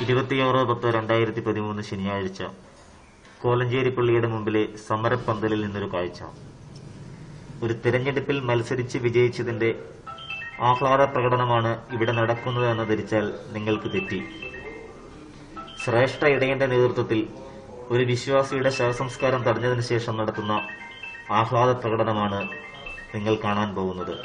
26/10/2013 ശനിയാഴ്ച കോലഞ്ചേരി പള്ളിയുടെ മുമ്പിലെ സമരപ്പന്തലിൽ നിന്നൊരു കാഴ്ച. ഒരു തിരഞ്ഞെടുപ്പിൽ മത്സരിച്ച് വിജയിച്ചതിന്റെ ആഹ്ലാദ പ്രകടനമാണ് ഇവിടെ നടക്കുന്നത് എന്ന് ധരിച്ചാൽ നിങ്ങൾക്ക് തെറ്റി. ശ്രേഷ്ഠ ഇടയന്റെ നേതൃത്വത്തിൽ ഒരു വിശ്വാസിയുടെ ശവസംസ്കാരം തടഞ്ഞതിനു ശേഷം നടത്തുന്ന ആഹ്ലാദ പ്രകടനമാണ് നിങ്ങൾ കാണാൻ പോകുന്നത്.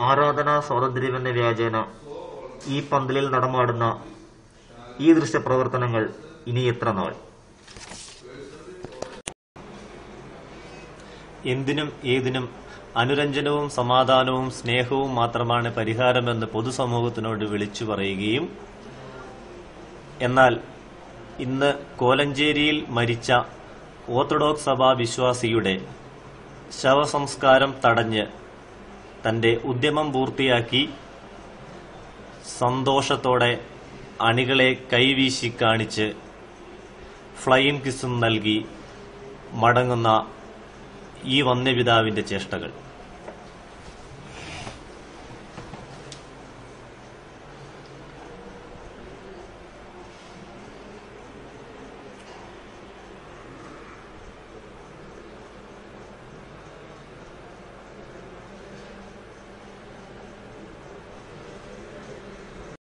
ആരാധനാ സ്വാതന്ത്ര്യമെന്ന വ്യാജേന ഈ പന്തലിൽ നടമാടുന്ന ഈ ദൃശ്യപ്രവർത്തനങ്ങൾ ഇനി എത്ര നാൾ? എന്തിനും ഏതിനും അനുരഞ്ജനവും സമാധാനവും സ്നേഹവും മാത്രമാണ് പരിഹാരമെന്ന് പൊതുസമൂഹത്തിനോട് വിളിച്ചു പറയുകയും, എന്നാൽ ഇന്ന് കോലഞ്ചേരിയിൽ മരിച്ച ഓർത്തഡോക്സ് സഭാ വിശ്വാസിയുടെ ശവസംസ്കാരം തടഞ്ഞ് തന്റെ ഉദ്യമം പൂർത്തിയാക്കി സന്തോഷത്തോടെ അണികളെ കൈവീശി കാണിച്ച് ഫ്ലൈയിങ് കിസ്സും നൽകി മടങ്ങുന്ന ഈ വന്യപിതാവിന്റെ ചേഷ്ടകൾ